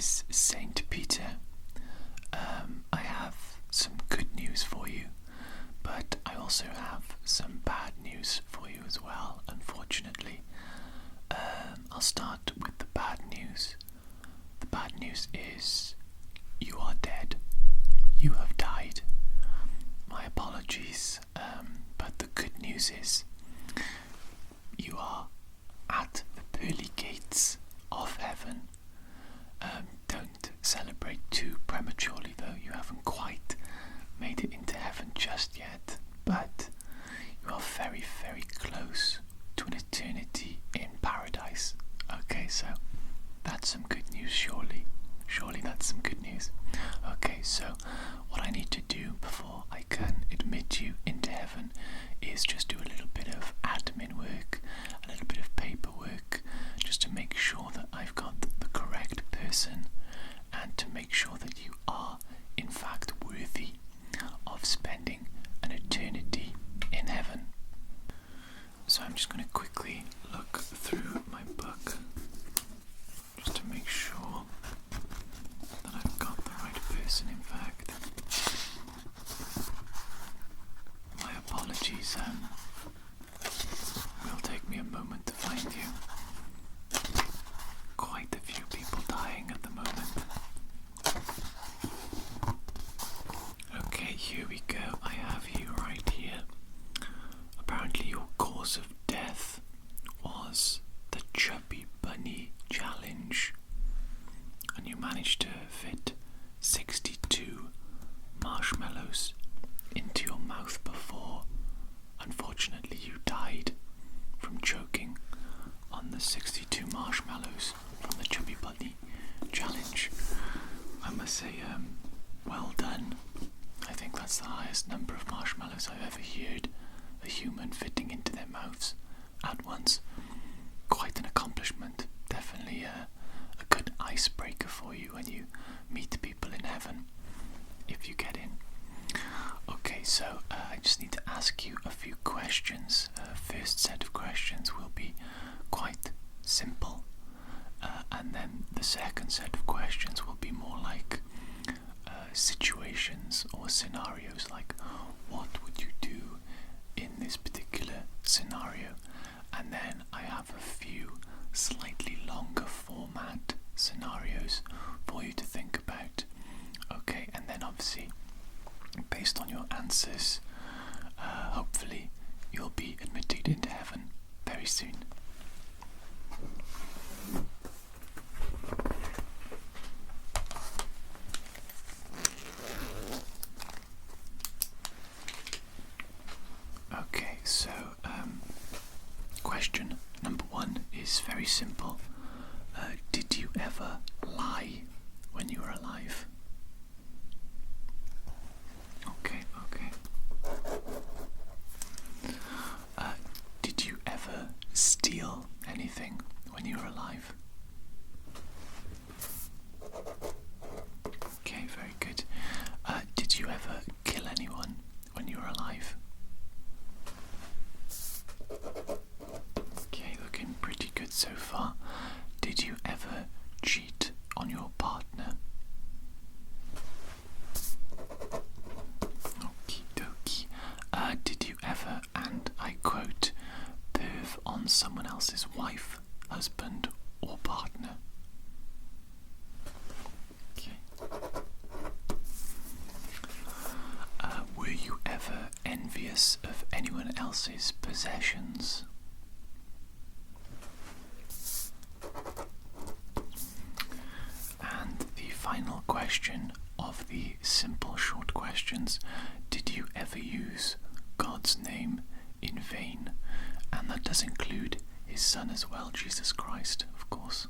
is Saint Peter. I have some good news for you, but I also have some bad news for you as well, unfortunately. I'll start with the bad news. The bad news is you are dead. You have died. My apologies, but the good news is you are at the pearly gates of heaven. Don't celebrate too prematurely though, you haven't quite made it into heaven just yet, but you are very, very close to an eternity in paradise. Okay, so that's some good news, surely. Surely that's some good news. Okay, so what I need to do before I can admit you into heaven is just do a little bit of admin work, a little bit of paperwork, just to make sure that I've got the correct person and to make sure that you are in fact worthy of spending an eternity in heaven. So I'm just going to quickly look through my book just to make sure that I've got the right person, in fact. My apologies, will take me a moment to find you. Quite a few people dying at the moment. Okay, here we go. I have you right here. Apparently your cause of death was the Chubby Bunny Challenge, and you managed to fit 62 marshmallows into your mouth before, unfortunately, you died from choking on the 62 marshmallows from the Chubby Bunny Challenge. I must say, well done. I think that's the highest number of marshmallows I've ever heard a human fitting into their mouths at once. Quite an accomplishment. Definitely a good icebreaker for you when you meet people in heaven, if you get in. Okay, so I just need to ask you a few questions. First set of questions will be quite simple, and then the second set of questions will be more like situations or scenarios, like what would you do in this particular scenario, and then I have a few slightly longer format scenarios for you to think about. Okay, and then obviously based on your answers, hopefully you'll be admitted into heaven very soon. Okay, so question number one is very simple. Did you ever lie when you were alive? Okay. Did you ever steal anything when you were alive? Okay, very good. Did you ever kill anyone when you were alive? Okay, looking pretty good so far. Did you ever cheat on your partner? Okie dokie. Did you ever, and I quote, perv on someone else's wife, husband, or partner? Okay. Were you ever envious of anyone else's possessions? And the final question of the simple short questions: did you ever use God's name in vain? And that does include his son as well, Jesus Christ, of course.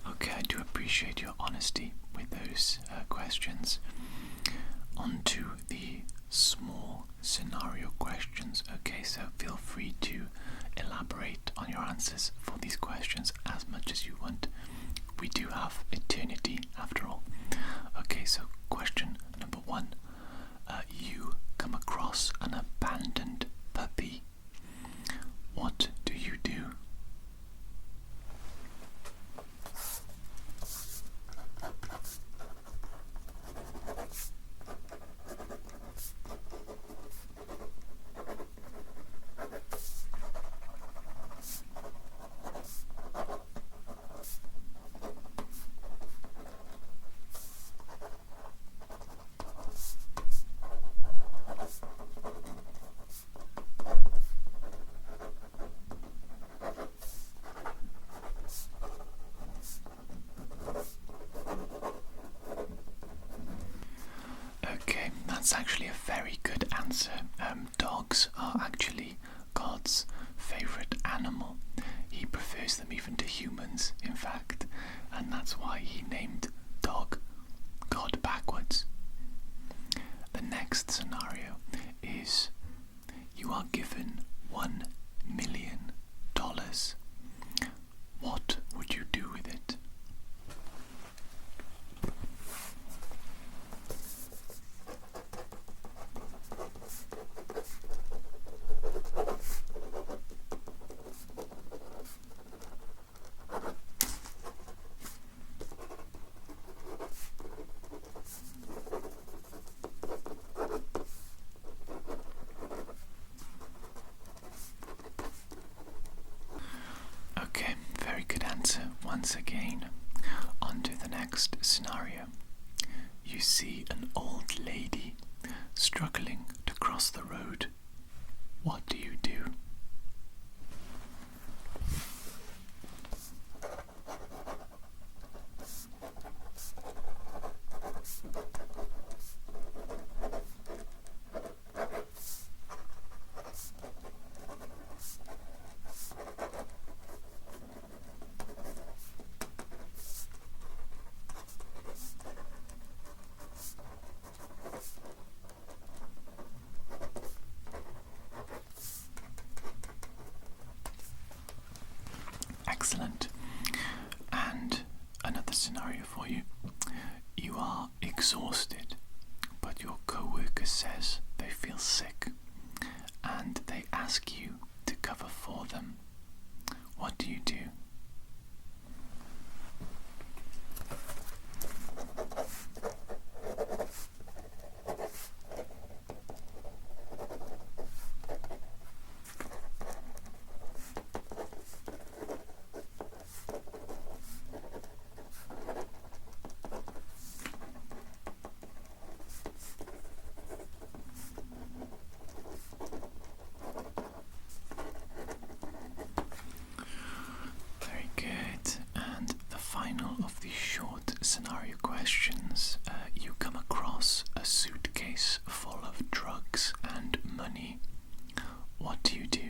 Okay, I do appreciate your honesty with those questions. On to the small scenario questions. Okay, so feel free to elaborate on your answers for these questions as much as you want. We do have eternity after all. Okay, so question number one. You come across an abandoned puppy. What do you do? That's actually a very good answer. Dogs are actually God's favourite animal. He prefers them even to humans, in fact, and that's why he named dog God backwards. The next scenario is you are given $1 million. What would you do with it? Okay, very good answer once again. On to the next scenario. You see an old lady struggling to cross the road. What do you do? Excellent. And another scenario for you. You are exhausted, but your co-worker says they feel sick and they ask you to cover for them. What do you do? Very good. And the final of these short scenario questions, you come across a suitcase full of drugs and money. What do you do?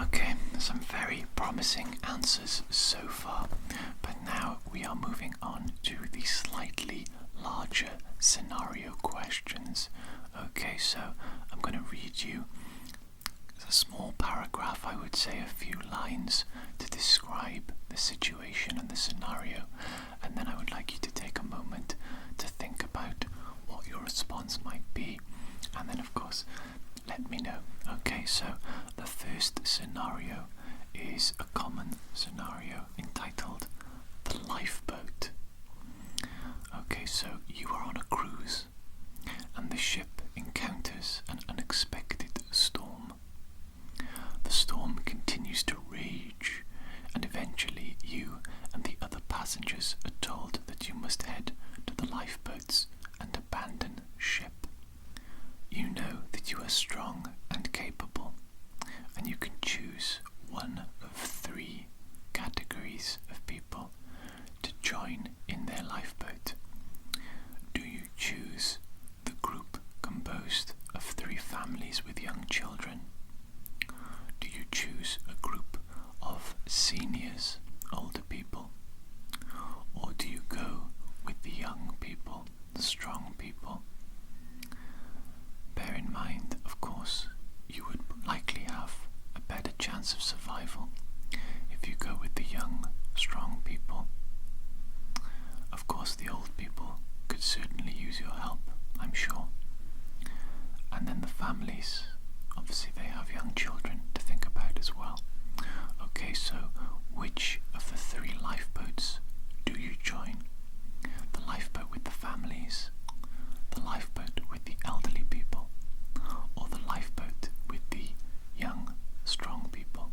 Okay, some very promising answers so far, but now we are moving on to the slightly larger scenario questions. Okay, so I'm going to read you a small paragraph, I would say a few lines, to describe the situation and the scenario, and then I would like you to take a moment to think about what your response might be, and then of course let me know. Okay, so the first scenario is a common scenario entitled The Lifeboat. Okay, so you are on a cruise and the ship encounters an unexpected storm. The storm continues to rage, and eventually you and the other passengers are told that you must head to the lifeboats and abandon ship. You know that you are strong and capable, and you can choose one of 3 categories of people to join in their lifeboat. Do you choose the group composed of 3 families with young children? Do you choose a group of seniors, older people? Or do you go with the young people, the strong people? Bear in mind, of course, you would likely have a better chance of survival if you go with the young, strong people. Of course, the old people could certainly use your help, I'm sure. And then the families, obviously they have young children to think about as well. Okay, so which of the three lifeboats do you join? The lifeboat with the families, the lifeboat with the elderly people, or the lifeboat with the young, strong people?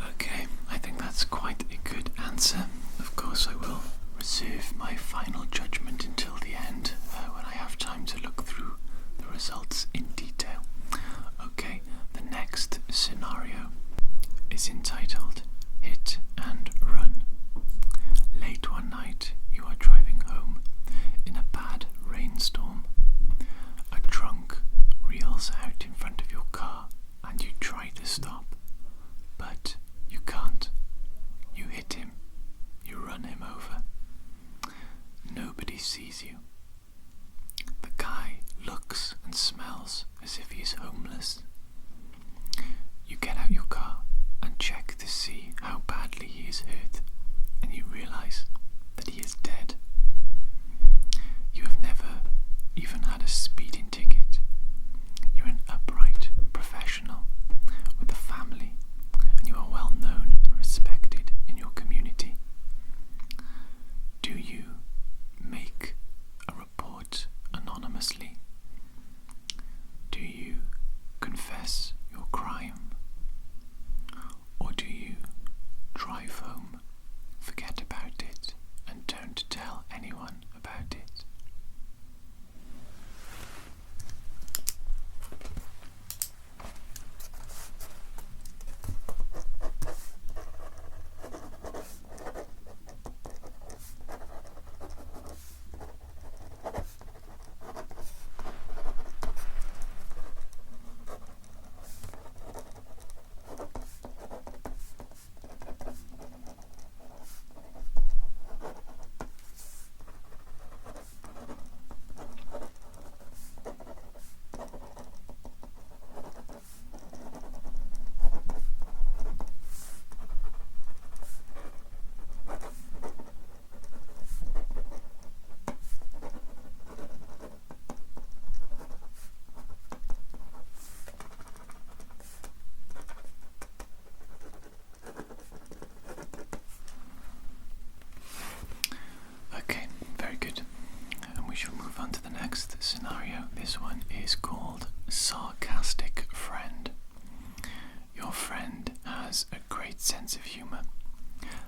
Okay, I think that's quite a good answer. Of course, I will reserve my final judgment until the end when I have time to look through the results in detail. Okay, the next scenario is entitled Hit and Run. Late one night, you are driving home in a bad rainstorm. A drunk reels out in front of your car and you try to stop, but you can't. You hit him. You run him over. Nobody sees you. The guy looks and smells as if he's homeless. You get out your car and check to see how badly he is hurt, and you realize that he is dead. You have never even had a speeding ticket. You're an upright professional with a family, and you are well known and respected in your community. Do you make a report anonymously? Do you confess your crime? Or do you drive home, forget about it, and don't tell anyone about it? Okay, very good. And we shall move on to the next scenario. This one is called Sarcastic Friend. Your friend has a great sense of humour.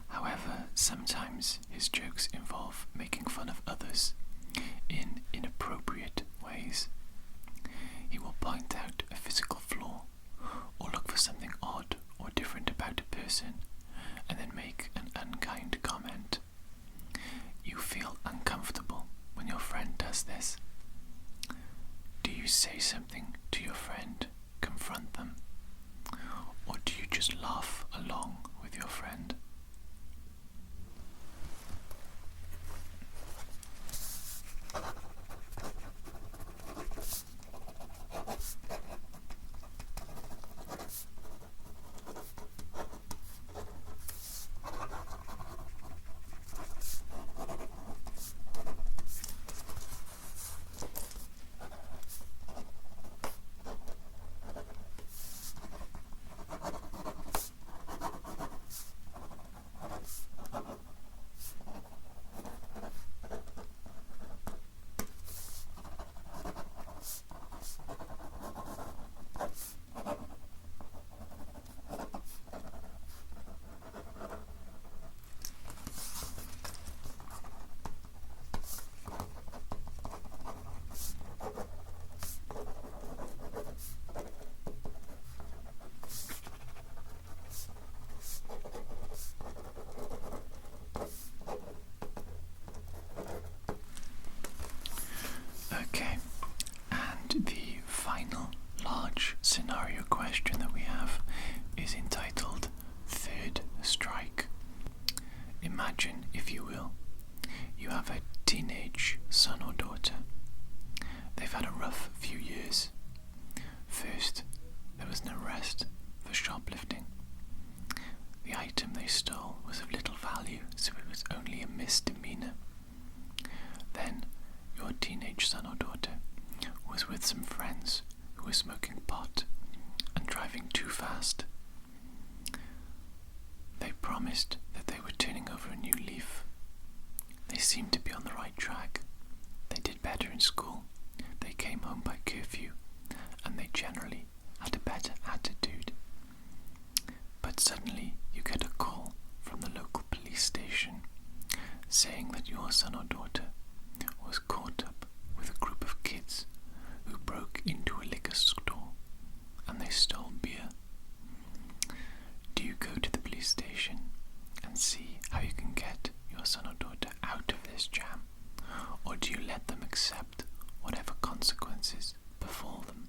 However, sometimes his jokes involve making fun of others in inappropriate ways. He will point out a physical flaw or look for something odd or different about a person and then make an unkind comment. You feel uncomfortable when your friend does this. Do you say something to your friend, confront them, or do you just laugh along with your friend? Imagine, if you will, you have a teenage son or daughter. They've had a rough few years. First, there was an arrest for shoplifting. The item they stole was of little value, so it was only a misdemeanor. Then, your teenage son or daughter was with some friends who were smoking pot and driving too fast. They promised that they were turning over a new leaf. They seemed to be on the right track. They did better in school. They came home by curfew, and they generally had a better attitude. But suddenly you get a call from the local police station saying that your son or daughter was caught up with a group of kids who broke into a liquor store and they stole beer. Do you go to the police station and see how you can get your son or daughter out of this jam, or do you let them accept whatever consequences befall them?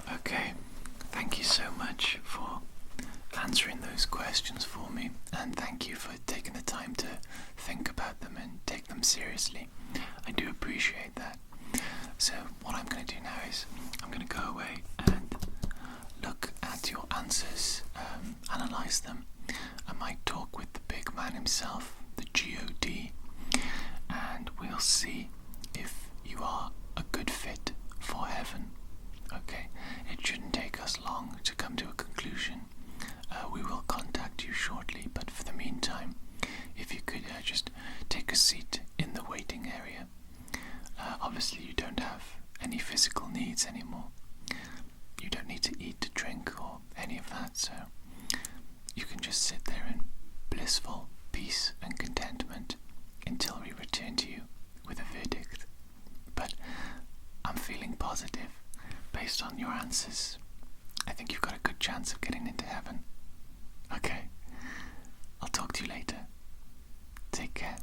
Okay, thank you so much for answering those questions for me, and thank you for taking the time to think about them and take them seriously. I do appreciate that. So what I'm going to do now is I'm going to go away and look at your answers, analyse them. I might talk with the big man himself, the God, and we'll see if you are a good fit for heaven. Okay, it shouldn't take us long to come to a conclusion. We will contact you shortly, but for the meantime, if you could just take a seat in the waiting area. Obviously you don't have any physical needs anymore. You don't need to eat, drink, or any of that, so you can just sit there in blissful peace and contentment until we return to you with a verdict. But I'm feeling positive based on your answers. I think you've got a good chance of getting into heaven. Okay, I'll talk to you later. Take care.